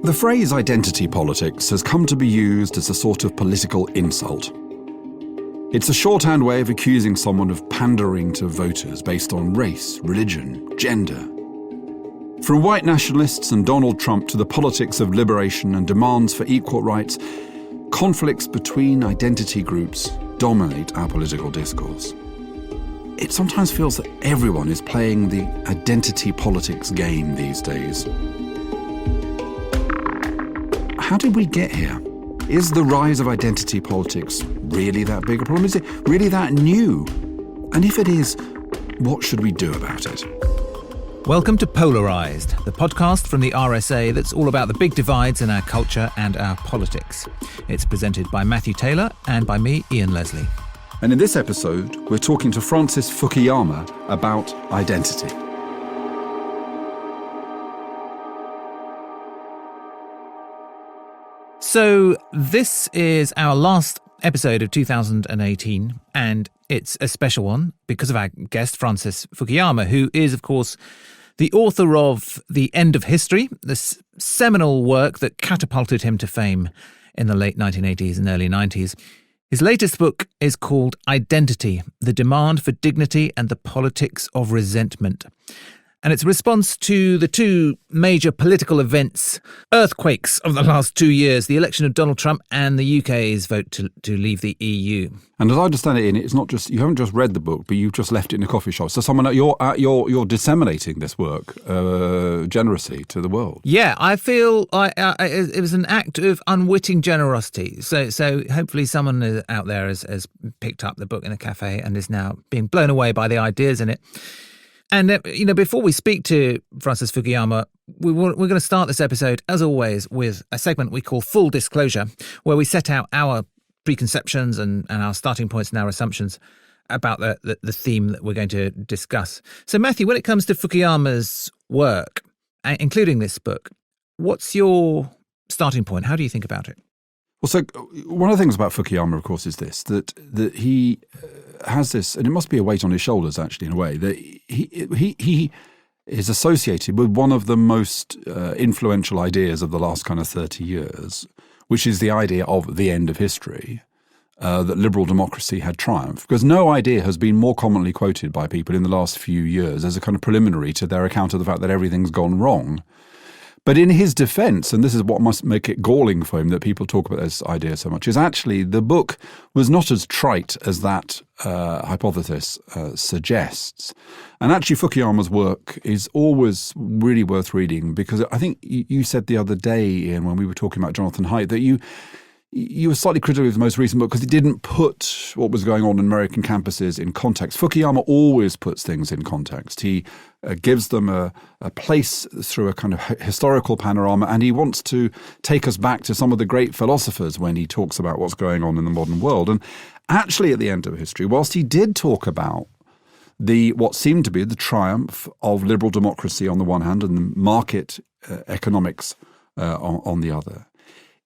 The phrase identity politics has come to be used as a sort of political insult. It's a shorthand way of accusing someone of pandering to voters based on race, religion, gender. From white nationalists and Donald Trump to the politics of liberation and demands for equal rights, conflicts between identity groups dominate our political discourse. It sometimes feels that everyone is playing the identity politics game these days. How did we get here? Is the rise of identity politics really that big a problem? Is it really that new? And if it is, what should we do about it? Welcome to Polarised, the podcast from the RSA that's all about the big divides in our culture and our politics. It's presented by Matthew Taylor and by me, Ian Leslie. And in this episode, we're talking to Francis Fukuyama about identity. So this is our last episode of 2018, and it's a special one because of our guest, Francis Fukuyama, who is, of course, the author of The End of History, this seminal work that catapulted him to fame in the late 1980s and early 90s. His latest book is called Identity, The Demand for Dignity and the Politics of Resentment. And it's a response to the two major political events, earthquakes of the last 2 years, the election of Donald Trump and the UK's vote to leave the EU. And as I understand it, Ian, it's not just, you haven't just read the book, but you've just left it in a coffee shop. So you're disseminating this work generously to the world. Yeah, I feel it was an act of unwitting generosity. So hopefully someone out there has picked up the book in a cafe and is now being blown away by the ideas in it. And, before we speak to Francis Fukuyama, we're going to start this episode, as always, with a segment we call Full Disclosure, where we set out our preconceptions and our starting points and our assumptions about the theme that we're going to discuss. So, Matthew, when it comes to Fukuyama's work, including this book, what's your starting point? How do you think about it? Well, so one of the things about Fukuyama, of course, is this, that he has this, and it must be a weight on his shoulders, actually, in a way, that he is associated with one of the most influential ideas of the last kind of 30 years, which is the idea of the end of history, that liberal democracy had triumphed. Because no idea has been more commonly quoted by people in the last few years as a kind of preliminary to their account of the fact that everything's gone wrong. But in his defense, and this is what must make it galling for him that people talk about this idea so much, is actually the book was not as trite as that hypothesis suggests. And actually Fukuyama's work is always really worth reading, because I think you said the other day, Ian, when we were talking about Jonathan Haidt, that you were slightly critical of the most recent book because it didn't put what was going on in American campuses in context. Fukuyama always puts things in context. He gives them a place through a kind of historical panorama, and he wants to take us back to some of the great philosophers when he talks about what's going on in the modern world. And actually, at the end of history, whilst he did talk about what seemed to be the triumph of liberal democracy on the one hand and the market economics on the other,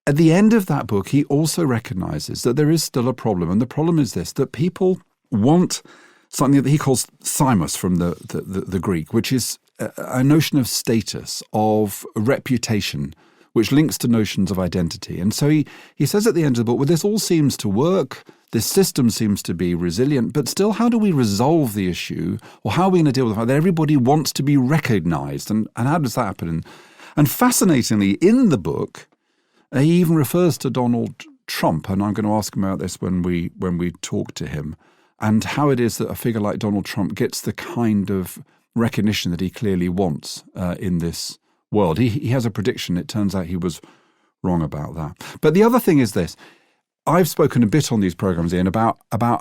at the end of that book, he also recognizes that there is still a problem. And the problem is this, that people want something that he calls thymos from the Greek, which is a notion of status, of reputation, which links to notions of identity. And so he says at the end of the book, well, this all seems to work, this system seems to be resilient, but still, how do we resolve the issue? Or how are we going to deal with the fact that everybody wants to be recognized? And how does that happen? And fascinatingly, in the book, he even refers to Donald Trump, and I'm going to ask him about this when we talk to him, and how it is that a figure like Donald Trump gets the kind of recognition that he clearly wants in this world. He has a prediction. It turns out he was wrong about that. But the other thing is this. I've spoken a bit on these programs, Ian, about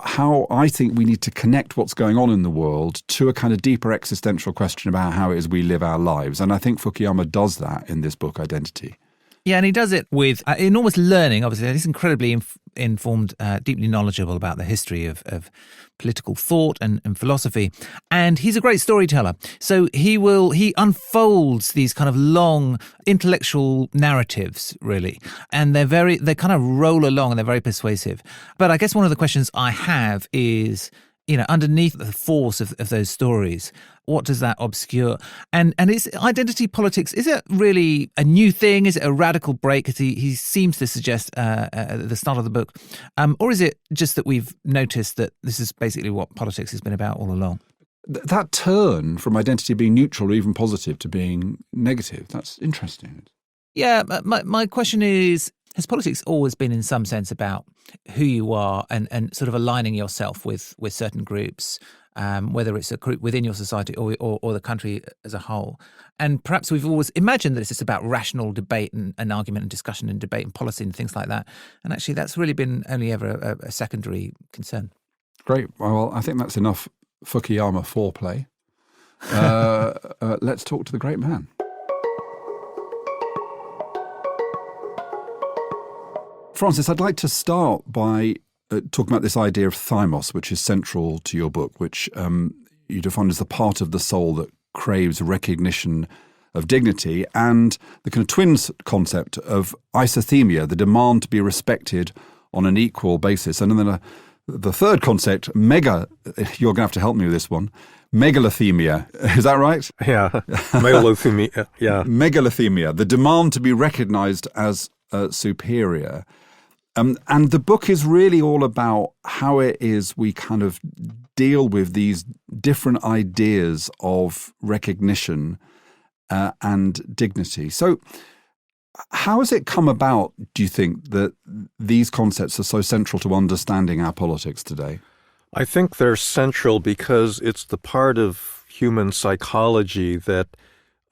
how I think we need to connect what's going on in the world to a kind of deeper existential question about how it is we live our lives. And I think Fukuyama does that in this book, Identity. Yeah, and he does it with enormous learning, obviously. He's incredibly informed, deeply knowledgeable about the history of political thought and philosophy. And he's a great storyteller. So he unfolds these kind of long intellectual narratives, really. And they kind of roll along and they're very persuasive. But I guess one of the questions I have is, underneath the force of those stories, What does that obscure? And is identity politics, is it really a new thing? Is it a radical break, as he seems to suggest at the start of the book? Or is it just that we've noticed that this is basically what politics has been about all along? That turn from identity being neutral or even positive to being negative, that's interesting. Yeah, my question is, has politics always been in some sense about who you are and sort of aligning yourself with certain groups, whether it's a group within your society or the country as a whole? And perhaps we've always imagined that it's just about rational debate and argument and discussion and debate and policy and things like that. And actually that's really been only ever a secondary concern. Great. Well, I think that's enough Fukuyama foreplay. Let's talk to the great man. Francis, I'd like to start by talking about this idea of thymos, which is central to your book, which you define as the part of the soul that craves recognition of dignity, and the kind of twins concept of isothymia, the demand to be respected on an equal basis. And then the third concept, you're going to have to help me with this one, megalothymia. Is that right? Yeah, megalothymia, yeah. Megalothymia, the demand to be recognized as superior. And the book is really all about how it is we kind of deal with these different ideas of recognition and dignity. So how has it come about, do you think, that these concepts are so central to understanding our politics today? I think they're central because it's the part of human psychology that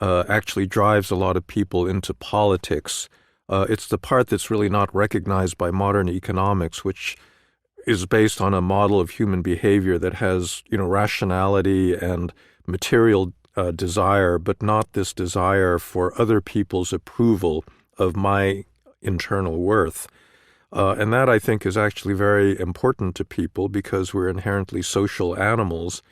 actually drives a lot of people into politics. It's the part that's really not recognized by modern economics, which is based on a model of human behavior that has, rationality and material desire, but not this desire for other people's approval of my internal worth. And that, I think, is actually very important to people because we're inherently social animals.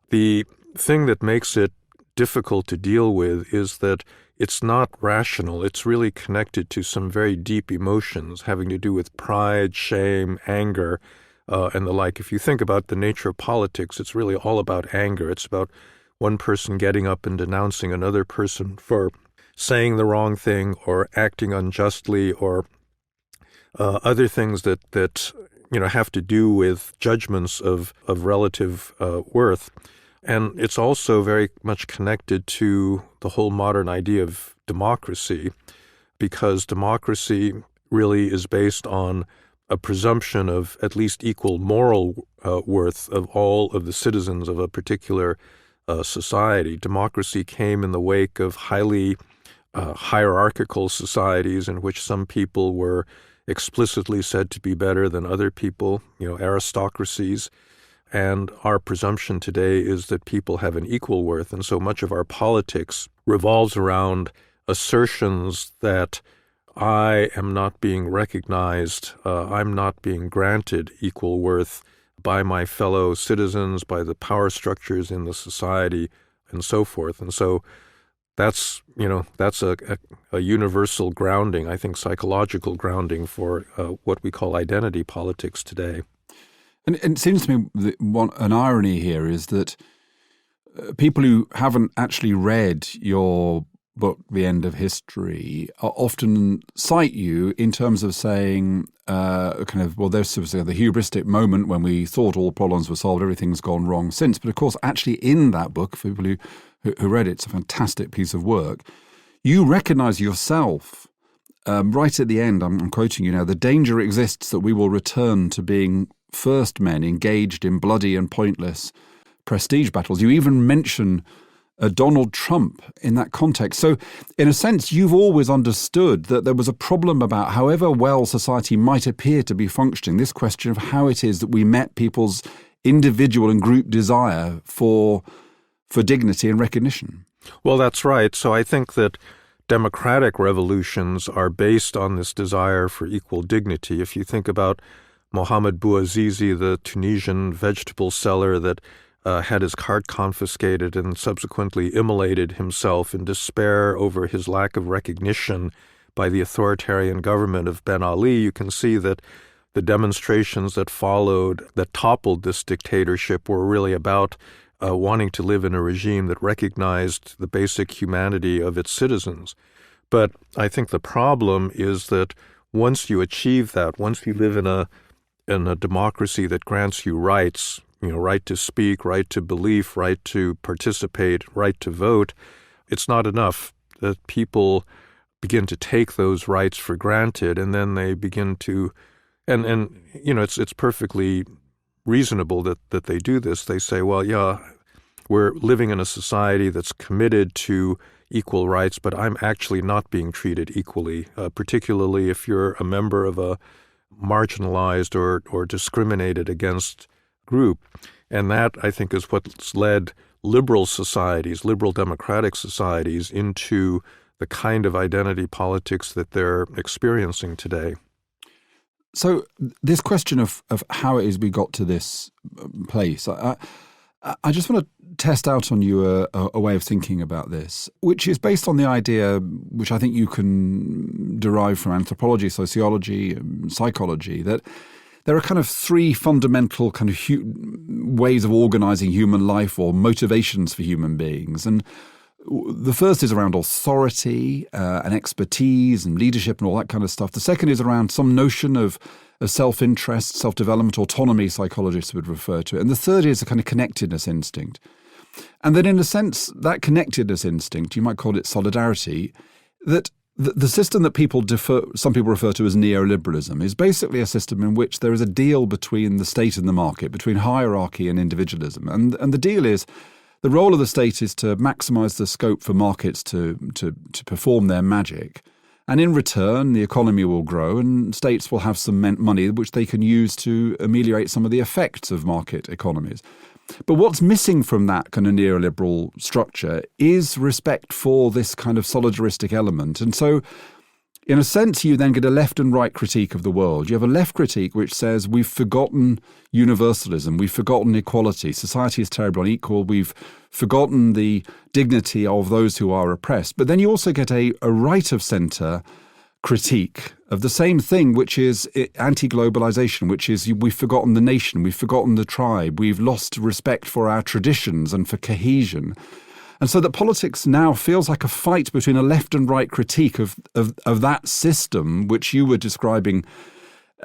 The thing that makes it difficult to deal with is that it's not rational. It's really connected to some very deep emotions having to do with pride, shame, anger, and the like. If you think about the nature of politics, it's really all about anger. It's about one person getting up and denouncing another person for saying the wrong thing or acting unjustly or other things that have to do with judgments of relative worth. And it's also very much connected to the whole modern idea of democracy, because democracy really is based on a presumption of at least equal moral worth of all of the citizens of a particular society. Democracy came in the wake of highly hierarchical societies in which some people were explicitly said to be better than other people, aristocracies. And our presumption today is that people have an equal worth. And so much of our politics revolves around assertions that I am not being recognized, I'm not being granted equal worth by my fellow citizens, by the power structures in the society, and so forth. And so that's a universal grounding, I think psychological grounding for what we call identity politics today. And it seems to me that an irony here is that people who haven't actually read your book, The End of History, often cite you in terms of saying, there's the hubristic moment when we thought all problems were solved, everything's gone wrong since. But of course, actually in that book, for people who read it, it's a fantastic piece of work. You recognize yourself right at the end, I'm quoting you now, the danger exists that we will return to being first men engaged in bloody and pointless prestige battles. You even mention Donald Trump in that context. So in a sense, you've always understood that there was a problem about however well society might appear to be functioning, this question of how it is that we met people's individual and group desire for dignity and recognition. Well, that's right. So I think that democratic revolutions are based on this desire for equal dignity. If you think about Mohamed Bouazizi, the Tunisian vegetable seller that had his cart confiscated and subsequently immolated himself in despair over his lack of recognition by the authoritarian government of Ben Ali, you can see that the demonstrations that followed, that toppled this dictatorship, were really about wanting to live in a regime that recognized the basic humanity of its citizens. But I think the problem is that once you achieve that, once you live in a democracy that grants you rights, right to speak, right to belief, right to participate, right to vote, it's not enough that people begin to take those rights for granted, and then they begin to, and it's perfectly reasonable that they do this. They say, well, yeah, we're living in a society that's committed to equal rights, but I'm actually not being treated equally, particularly if you're a member of a marginalized or discriminated against group. And that, I think, is what's led liberal societies, liberal democratic societies, into the kind of identity politics that they're experiencing today. So this question of how it is we got to this place, I just want to test out on you a way of thinking about this, which is based on the idea, which I think you can derive from anthropology, sociology, psychology, that there are kind of three fundamental kind of ways of organizing human life or motivations for human beings. And the first is around authority and expertise and leadership and all that kind of stuff. The second is around some notion of self-interest, self-development, autonomy, psychologists would refer to it. And the third is a kind of connectedness instinct. And then in a sense, that connectedness instinct, you might call it solidarity, that the system that some people refer to as neoliberalism, is basically a system in which there is a deal between the state and the market, between hierarchy and individualism. And the deal is the role of the state is to maximize the scope for markets to perform their magic. And in return, the economy will grow and states will have some money which they can use to ameliorate some of the effects of market economies. But what's missing from that kind of neoliberal structure is respect for this kind of solidaristic element. And so, in a sense, you then get a left and right critique of the world. You have a left critique which says we've forgotten universalism, we've forgotten equality, society is terribly unequal, we've forgotten the dignity of those who are oppressed. But then you also get a right of centre critique of the same thing, which is anti-globalization, which is we've forgotten the nation, we've forgotten the tribe, we've lost respect for our traditions and for cohesion. And so that politics now feels like a fight between a left and right critique of that system, which you were describing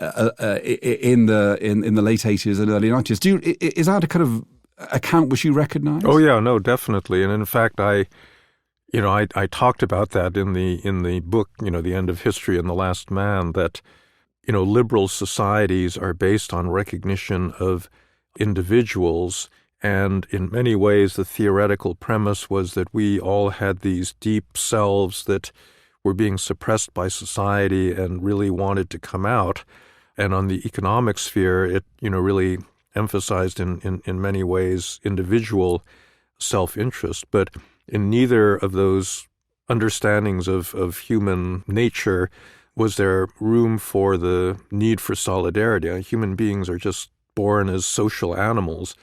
in the late 80s and early 90s. Is that a kind of account which you recognize? Oh yeah, no, definitely. And in fact, I talked about that in the book, The End of History and the Last Man, that, liberal societies are based on recognition of individuals. And in many ways, the theoretical premise was that we all had these deep selves that were being suppressed by society and really wanted to come out. And on the economic sphere, it, really emphasized in many ways individual self-interest. But in neither of those understandings of human nature was there room for the need for solidarity. Human beings are just born as social animals.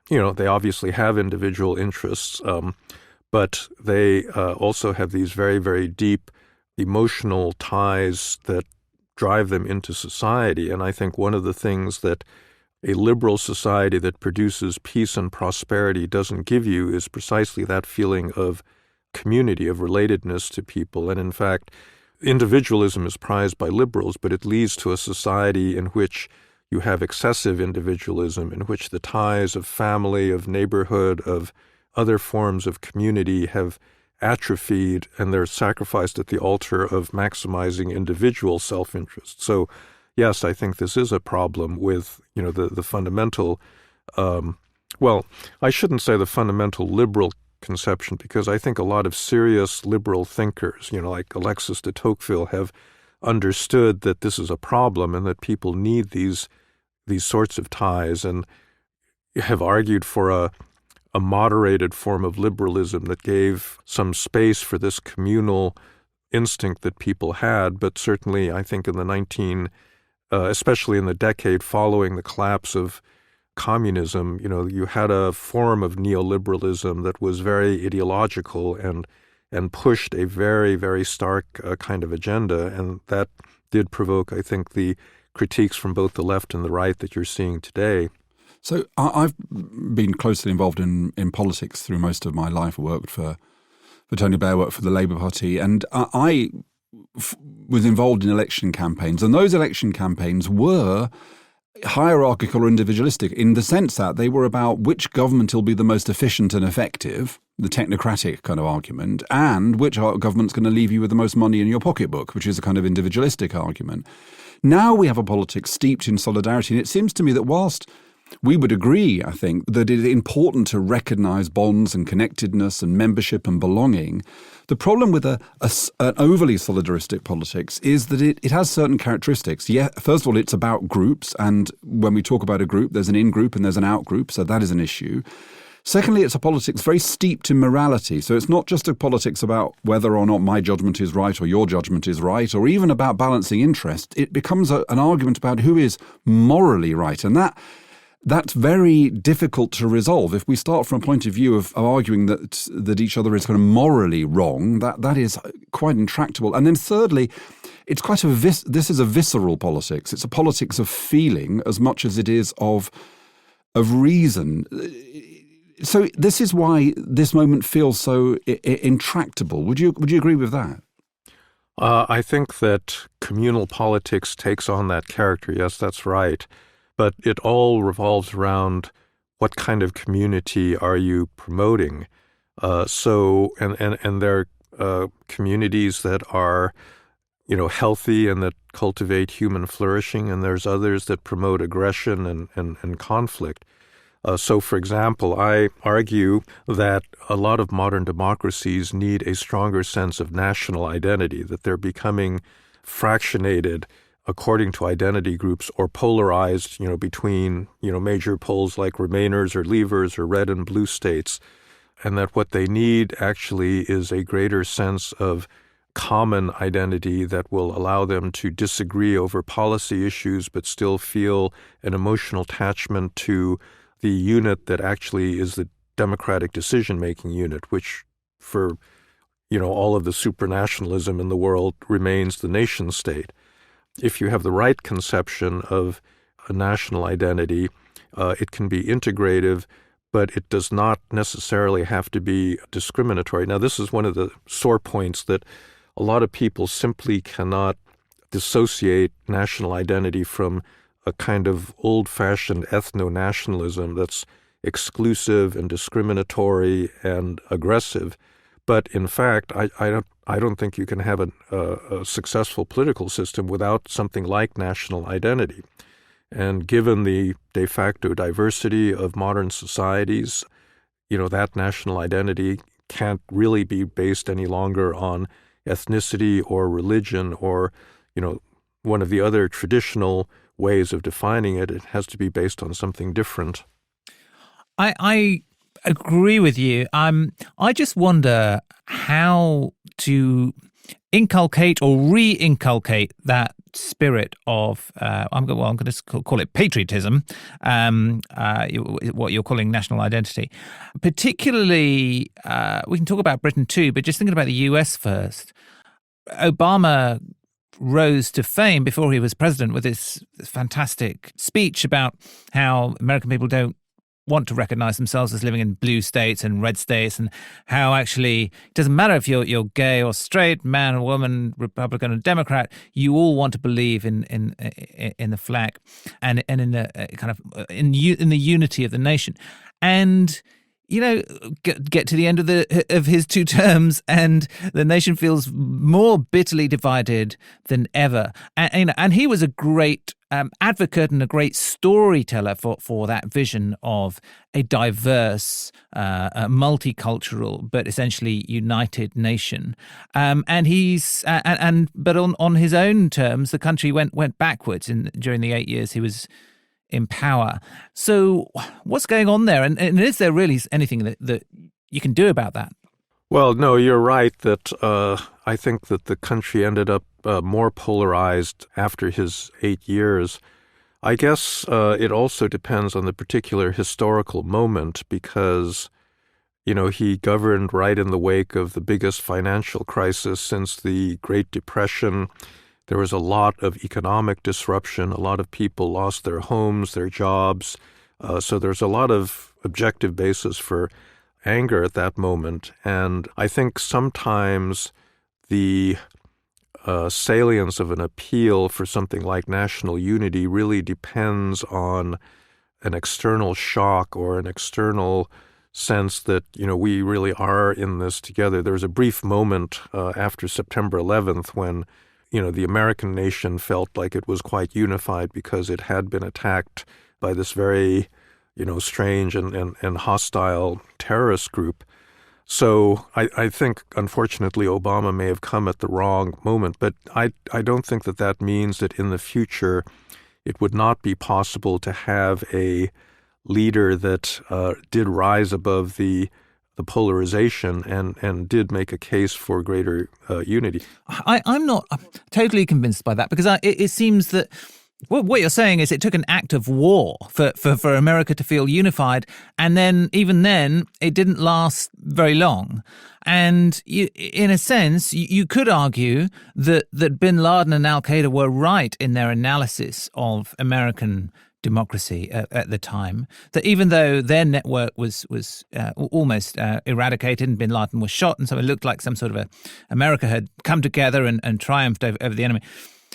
They obviously have individual interests, but they also have these very, very deep emotional ties that drive them into society. And I think one of the things that a liberal society that produces peace and prosperity doesn't give you is precisely that feeling of community, of relatedness to people. And in fact, individualism is prized by liberals, but it leads to a society in which you have excessive individualism, in which the ties of family, of neighborhood, of other forms of community have atrophied, and they're sacrificed at the altar of maximizing individual self-interest. So yes, I think this is a problem with, the fundamental, I shouldn't say the fundamental liberal conception, because I think a lot of serious liberal thinkers, like Alexis de Tocqueville, have understood that this is a problem and that people need these sorts of ties, and have argued for a moderated form of liberalism that gave some space for this communal instinct that people had. But certainly, I think in the especially in the decade following the collapse of communism, you had a form of neoliberalism that was very ideological and pushed a very, very stark kind of agenda. And that did provoke, I think, the critiques from both the left and the right that you're seeing today. So I've been closely involved in politics through most of my life. I worked for Tony Blair, worked for the Labour Party, and I was involved in election campaigns. And those election campaigns were hierarchical or individualistic in the sense that they were about which government will be the most efficient and effective, the technocratic kind of argument, and which government's going to leave you with the most money in your pocketbook, which is a kind of individualistic argument. Now we have a politics steeped in solidarity, and it seems to me that whilst we would agree, I think, that it is important to recognise bonds and connectedness and membership and belonging, the problem with an overly solidaristic politics is that it has certain characteristics. Yeah, first of all, it's about groups, and when we talk about a group, there's an in-group and there's an out-group, so that is an issue. Secondly, it's a politics very steeped in morality. So it's not just a politics about whether or not my judgment is right or your judgment is right, or even about balancing interest. It becomes an argument about who is morally right. And that's very difficult to resolve. If we start from a point of view of arguing that each other is kind of morally wrong, that is quite intractable. And then thirdly, it's quite this is a visceral politics. It's a politics of feeling as much as it is of reason. So this is why this moment feels so intractable. Would you agree with that? I think that communal politics takes on that character. Yes, that's right. But it all revolves around what kind of community are you promoting. And there are communities that are, healthy and that cultivate human flourishing, and there's others that promote aggression and conflict. So, for example, I argue that a lot of modern democracies need a stronger sense of national identity, that they're becoming fractionated according to identity groups or polarized, between, major poles like Remainers or Leavers or red and blue states, and that what they need actually is a greater sense of common identity that will allow them to disagree over policy issues but still feel an emotional attachment to the unit that actually is the democratic decision-making unit, which for, all of the supranationalism in the world remains the nation state. If you have the right conception of a national identity, it can be integrative, but it does not necessarily have to be discriminatory. Now, this is one of the sore points, that a lot of people simply cannot dissociate national identity from a kind of old-fashioned ethno-nationalism that's exclusive and discriminatory and aggressive. But in fact, I don't think you can have a successful political system without something like national identity. And given the de facto diversity of modern societies, that national identity can't really be based any longer on ethnicity or religion or, one of the other traditional ways of defining it. It has to be based on something different. I agree with you. I just wonder how to inculcate or re-inculcate that spirit of I'm going to call it patriotism, what you're calling national identity. Particularly, we can talk about Britain too, but just thinking about the US first. Obama rose to fame before he was president with this fantastic speech about how American people don't want to recognize themselves as living in blue states and red states, and how actually it doesn't matter if you're gay or straight, man or woman, Republican or Democrat, you all want to believe in the flag and in the kind of in the unity of the nation. And get to the end of his 2 terms, and the nation feels more bitterly divided than ever. And he was a great advocate and a great storyteller for that vision of a diverse, multicultural, but essentially united nation. But on his own terms, the country went backwards during the 8 years he was in power. So what's going on there? And is there really anything that you can do about that? Well, no, you're right that I think that the country ended up more polarized after his 8 years. I guess it also depends on the particular historical moment, because, he governed right in the wake of the biggest financial crisis since the Great Depression. There was a lot of economic disruption. A lot of people lost their homes, their jobs. So there's a lot of objective basis for anger at that moment. And I think sometimes the salience of an appeal for something like national unity really depends on an external shock or an external sense that, we really are in this together. There was a brief moment after September 11th when, the American nation felt like it was quite unified because it had been attacked by this very, strange and hostile terrorist group. So I think, unfortunately, Obama may have come at the wrong moment, but I don't think that means that in the future it would not be possible to have a leader that did rise above the polarization and did make a case for greater unity. I'm not totally convinced by that, because it seems that what you're saying is it took an act of war for America to feel unified, and then even then it didn't last very long. And in a sense, you could argue that bin Laden and Al-Qaeda were right in their analysis of American democracy at the time, that even though their network was almost eradicated and bin Laden was shot, and so it looked like some sort of America had come together and triumphed over the enemy.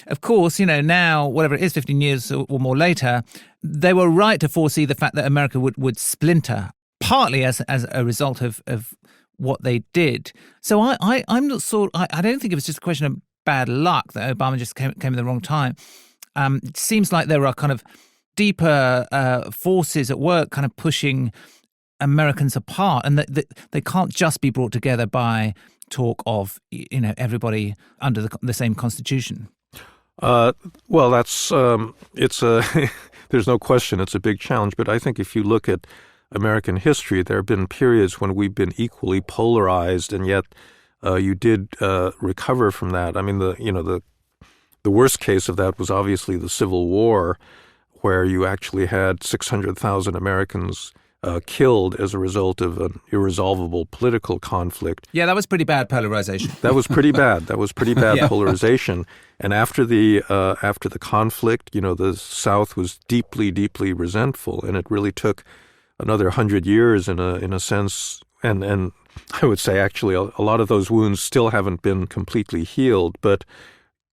Of course, now, whatever it is, 15 years or more later, they were right to foresee the fact that America would splinter, partly as a result of what they did. So I'm not I don't think it was just a question of bad luck that Obama just came at the wrong time. It seems like there are kind of deeper forces at work kind of pushing Americans apart, and that they can't just be brought together by talk of, everybody under the same constitution. Well, that's there's no question it's a big challenge. But I think if you look at American history, there have been periods when we've been equally polarized, and yet you did recover from that. I mean, the worst case of that was obviously the Civil War, where you actually had 600,000 Americans killed as a result of an irresolvable political conflict. Yeah, that was pretty bad polarization. That was pretty bad. Yeah. Polarization. And after the conflict, the South was deeply, deeply resentful, and it really took another 100 years in a sense. And I would say actually a lot of those wounds still haven't been completely healed. But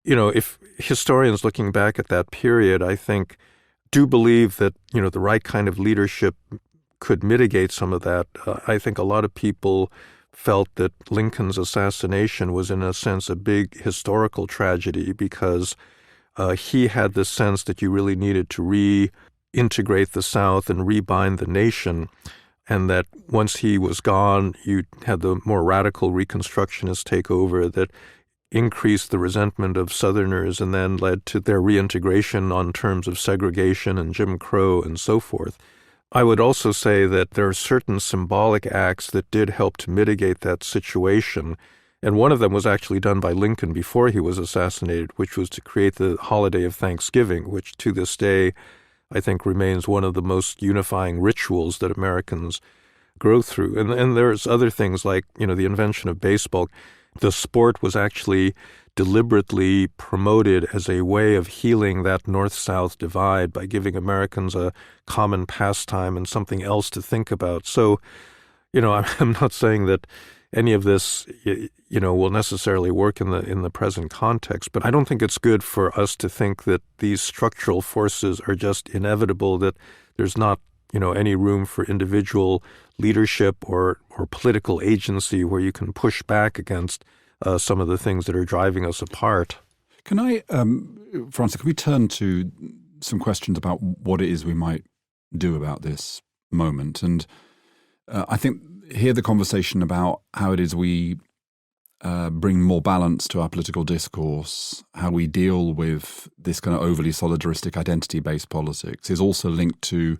if historians looking back at that period, I think, do believe that the right kind of leadership could mitigate some of that. I think a lot of people felt that Lincoln's assassination was, in a sense, a big historical tragedy, because he had the sense that you really needed to reintegrate the South and rebind the nation, and that once he was gone, you had the more radical Reconstructionists take over that increased the resentment of Southerners and then led to their reintegration on terms of segregation and Jim Crow and so forth. I would also say that there are certain symbolic acts that did help to mitigate that situation, and one of them was actually done by Lincoln before he was assassinated, which was to create the holiday of Thanksgiving, which to this day I think remains one of the most unifying rituals that Americans grow through. And there's other things like, the invention of baseball. The sport was actually deliberately promoted as a way of healing that North-South divide by giving Americans a common pastime and something else to think about. So, I'm not saying that any of this, will necessarily work in the present context, but I don't think it's good for us to think that these structural forces are just inevitable, that there's not, any room for individual leadership or political agency where you can push back against some of the things that are driving us apart. Can I, Francis, can we turn to some questions about what it is we might do about this moment? And I think here the conversation about how it is we bring more balance to our political discourse, how we deal with this kind of overly solidaristic identity-based politics is also linked to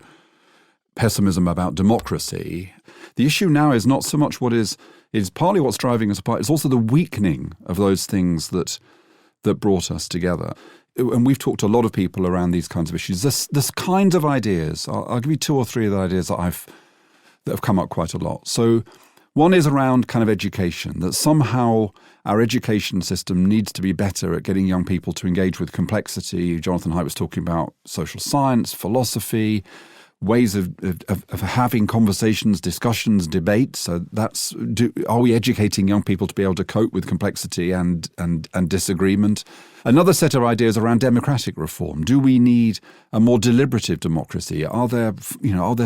pessimism about democracy. The issue now is not so much what is partly what's driving us apart, it's also the weakening of those things that brought us together. And we've talked to a lot of people around these kinds of issues. This kinds of ideas, I'll give you two or three of the ideas that have come up quite a lot. So one is around kind of education, that somehow our education system needs to be better at getting young people to engage with complexity. Jonathan Haidt was talking about social science, philosophy. ways of having conversations, discussions, debates. So are we educating young people to be able to cope with complexity and disagreement? Another set of ideas around democratic reform. Do we need a more deliberative democracy? Are there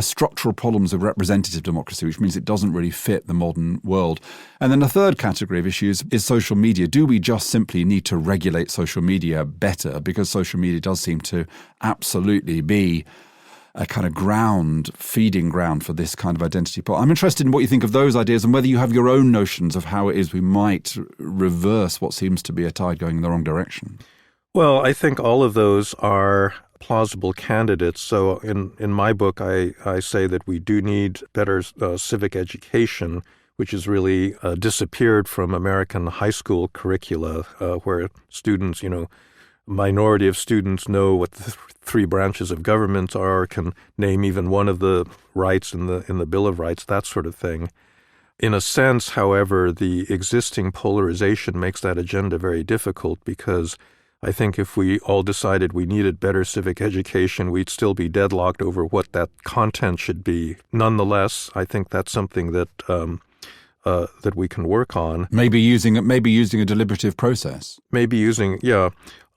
structural problems of representative democracy, which means it doesn't really fit the modern world? And then a third category of issues is social media. Do we just simply need to regulate social media better? Because social media does seem to absolutely be a kind of feeding ground for this kind of identity. But I'm interested in what you think of those ideas and whether you have your own notions of how it is we might reverse what seems to be a tide going in the wrong direction. Well, I think all of those are plausible candidates. So in my book, I say that we do need better civic education, which has really disappeared from American high school curricula, where students, minority of students know what the three branches of government are, can name even one of the rights in the Bill of Rights, that sort of thing. In a sense, however, the existing polarization makes that agenda very difficult, because I think if we all decided we needed better civic education, we'd still be deadlocked over what that content should be. Nonetheless, I think that's something that that we can work on. Maybe using a deliberative process.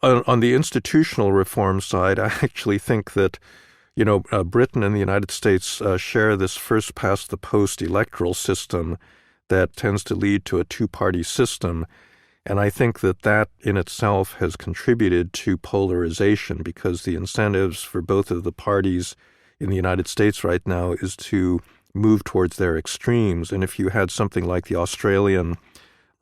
On the institutional reform side, I actually think that, Britain and the United States share this first-past-the-post electoral system that tends to lead to a two-party system. And I think that in itself has contributed to polarization, because the incentives for both of the parties in the United States right now is to move towards their extremes. And if you had something like the Australian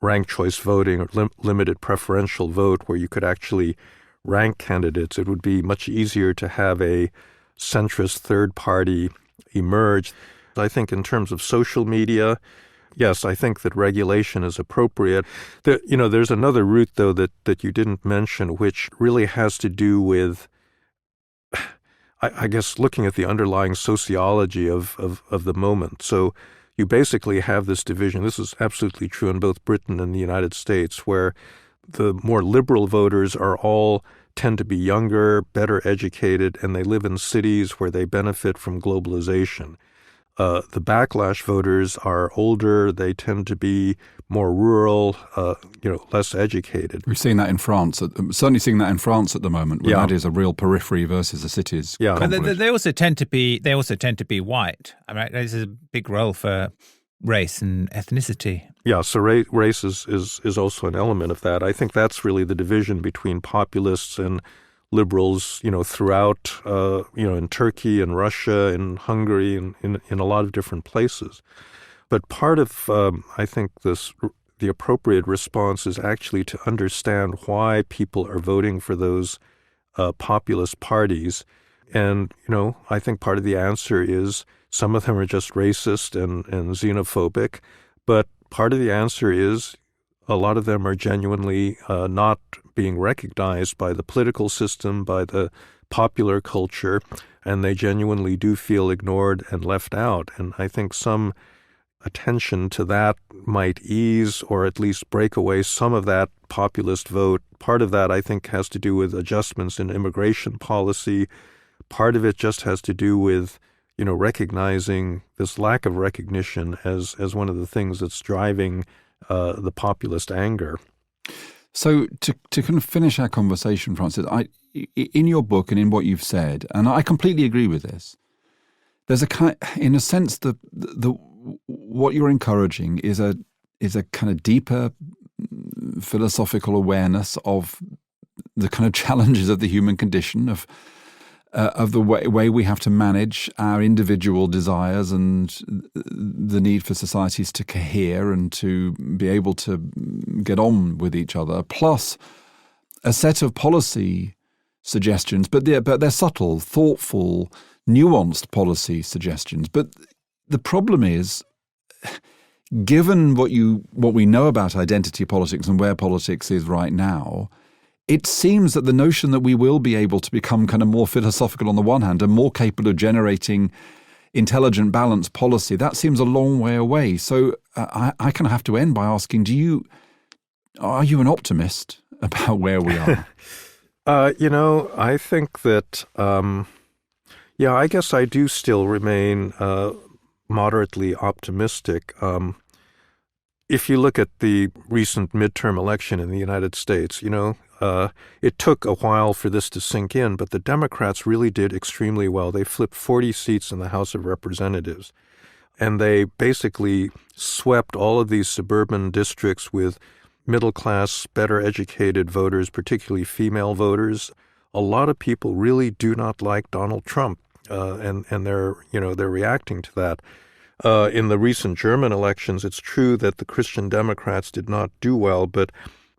ranked choice voting or limited preferential vote, where you could actually rank candidates, it would be much easier to have a centrist third party emerge. I think in terms of social media, yes, I think that regulation is appropriate. There's another route, though, that you didn't mention, which really has to do with, I guess, looking at the underlying sociology of the moment. So you basically have this division. This is absolutely true in both Britain and the United States, where the more liberal voters tend to be younger, better educated, and they live in cities where they benefit from globalization. The backlash voters are older. They tend to be more rural, less educated. We've seen that in France. Certainly seeing that in France at the moment, where that is a real periphery versus a city's. Yeah, but they also tend to be white. I mean, this is a big role for race and ethnicity. Yeah, so race is also an element of that. I think that's really the division between populists and liberals, throughout, in Turkey and Russia and Hungary and in a lot of different places. But part of, I think, the appropriate response is actually to understand why people are voting for those populist parties. And, I think part of the answer is some of them are just racist and xenophobic, but part of the answer is a lot of them are genuinely not being recognized by the political system, by the popular culture, and they genuinely do feel ignored and left out. And I think some attention to that might ease or at least break away some of that populist vote. Part of that, I think, has to do with adjustments in immigration policy. Part of it just has to do with, recognizing this lack of recognition as one of the things that's driving the populist anger. So to kind of finish our conversation, Francis, in your book and in what you've said, and I completely agree with this, there's in a sense, what you're encouraging is a kind of deeper philosophical awareness of the kind of challenges of the human condition, of the way we have to manage our individual desires and the need for societies to cohere and to be able to get on with each other, plus a set of policy suggestions, but they're subtle, thoughtful, nuanced policy suggestions. But the problem is, given what we know about identity politics and where politics is right now, it seems that the notion that we will be able to become kind of more philosophical on the one hand and more capable of generating intelligent, balanced policy, that seems a long way away. So I kind of have to end by asking, are you an optimist about where we are? I think that, Yeah, I guess I do still remain moderately optimistic. If you look at the recent midterm election in the United States, it took a while for this to sink in, but the Democrats really did extremely well. They flipped 40 seats in the House of Representatives, and they basically swept all of these suburban districts with middle-class, better-educated voters, particularly female voters. A lot of people really do not like Donald Trump, and they're reacting to that. In the recent German elections, it's true that the Christian Democrats did not do well, but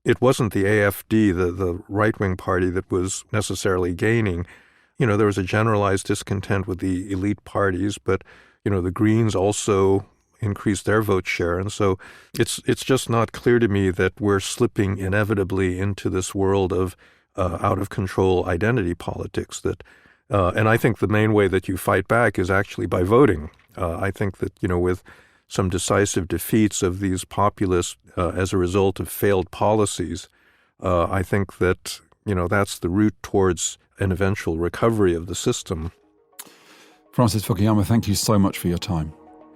it wasn't the AfD, the right-wing party, that was necessarily gaining. There was a generalized discontent with the elite parties, but, the Greens also increased their vote share. And so it's just not clear to me that we're slipping inevitably into this world of out-of-control identity politics. And I think the main way that you fight back is actually by voting. I think that, with some decisive defeats of these populists as a result of failed policies, I think that, that's the route towards an eventual recovery of the system. Francis Fukuyama, thank you so much for your time.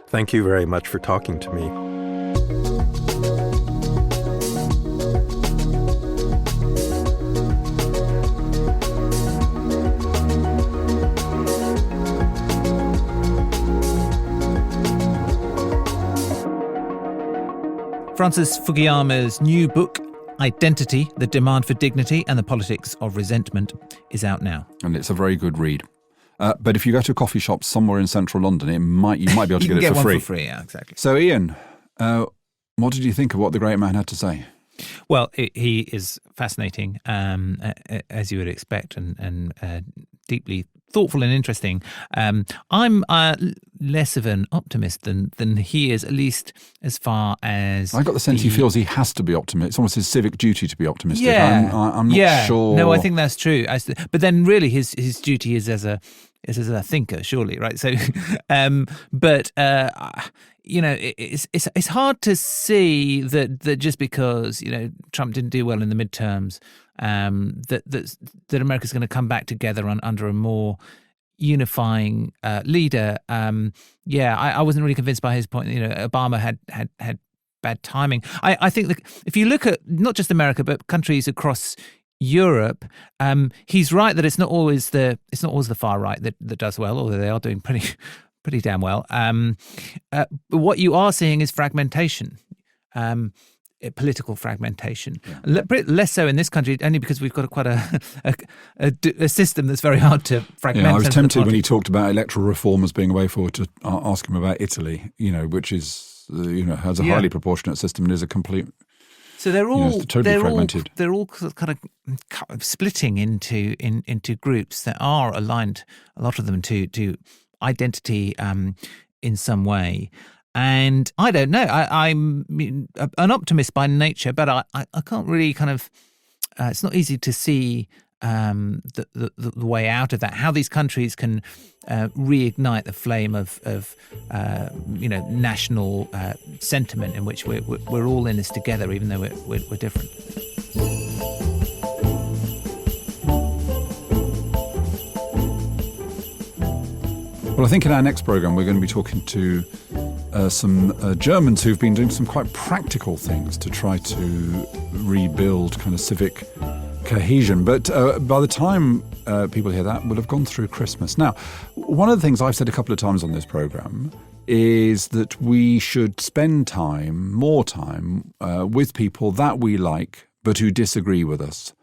Thank you very much for talking to me. Francis Fukuyama's new book, Identity, The Demand for Dignity and the Politics of Resentment, is out now. And it's a very good read. But if you go to a coffee shop somewhere in central London, you might be able to get it for free. For free, yeah, exactly. So, Ian, what did you think of what the great man had to say? Well, he is fascinating, as you would expect, and deeply thoughtful and interesting. I'm less of an optimist than he is, at least as far as... I got the sense he feels he has to be optimistic. It's almost his civic duty to be optimistic. Yeah. I'm not sure. No, I think that's true. But then really his duty is as a thinker, surely, right? So, it's hard to see that just because Trump didn't do well in the midterms, that America's going to come back together under a more unifying leader. I wasn't really convinced by his point. Obama had bad timing. I think that if you look at not just America but countries across Europe, he's right that it's not always the far right that does well, although they are doing pretty damn well. But what you are seeing is fragmentation, political fragmentation. Yeah. Less so in this country, only because we've got quite a system that's very hard to fragment. Yeah, I was tempted when he talked about electoral reform as being a way forward to ask him about Italy, which is has a highly proportionate system and is a complete. So they're all totally fragmented. They're all kind of splitting into groups that are aligned, a lot of them to identity in some way. And I don't know. I'm an optimist by nature, but I can't really it's not easy to see the way out of that. How these countries can reignite the flame of national sentiment in which we're all in this together, even though we're different. Well, I think in our next programme we're going to be talking to some Germans who've been doing some quite practical things to try to rebuild kind of civic cohesion. But by the time people hear that, we'll have gone through Christmas. Now, one of the things I've said a couple of times on this programme is that we should spend more time with people that we like but who disagree with us.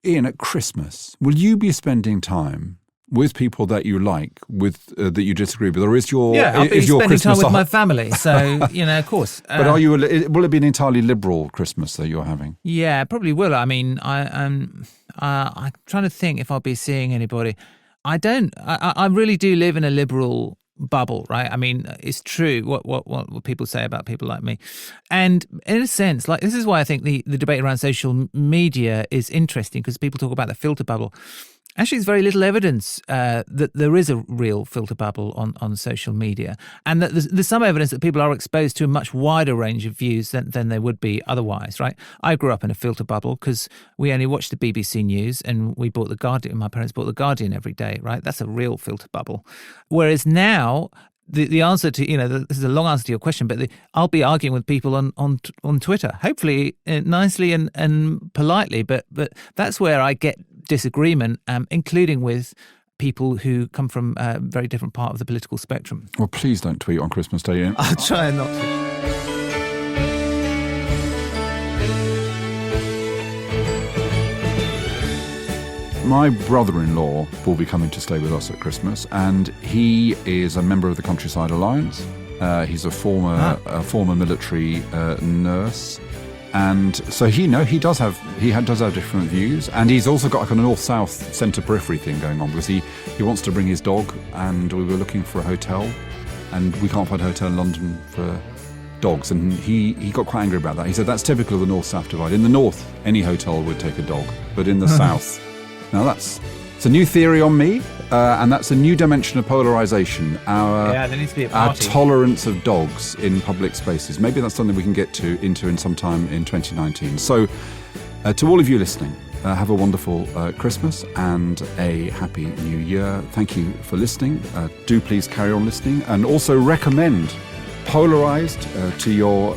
Ian, at Christmas, will you be spending time with people that you like, that you disagree with, or is your I'll be is your spending Christmas time with my family? So of course. But will it be an entirely liberal Christmas that you're having? Yeah, probably will. I mean, I'm trying to think if I'll be seeing anybody. I don't. I really do live in a liberal bubble, right? I mean, it's true what people say about people like me, and in a sense, like this is why I think the debate around social media is interesting, because people talk about the filter bubble. Actually, there's very little evidence that there is a real filter bubble on social media, and that there's some evidence that people are exposed to a much wider range of views than they would be otherwise, right? I grew up in a filter bubble because we only watched the BBC News and we bought The Guardian. My parents bought The Guardian every day, right? That's a real filter bubble. Whereas now, the answer to, this is a long answer to your question, but I'll be arguing with people on Twitter, hopefully nicely and politely, but that's where I get disagreement, including with people who come from a very different part of the political spectrum. Well, please don't tweet on Christmas Day, Ian. I'll try not to. My brother-in-law will be coming to stay with us at Christmas, and he is a member of the Countryside Alliance. He's a former military nurse. And so he does have different views, and he's also got like a north-south centre periphery thing going on, because he wants to bring his dog, and we were looking for a hotel, and we can't find a hotel in London for dogs, and he got quite angry about that. He said that's typical of the north-south divide. In the north, any hotel would take a dog, but in the south, now it's a new theory on me, and that's a new dimension of polarisation. There needs to be a party. Our tolerance of dogs in public spaces. Maybe that's something we can get into in some time in 2019. So, to all of you listening, have a wonderful Christmas and a happy New Year. Thank you for listening. Do please carry on listening, and also recommend Polarised to your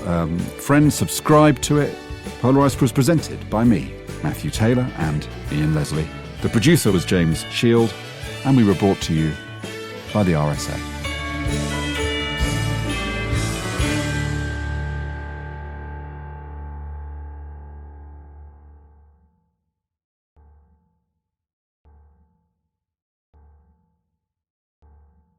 friends. Subscribe to it. Polarised was presented by me, Matthew Taylor, and Ian Leslie. The producer was James Shield, and we were brought to you by the RSA.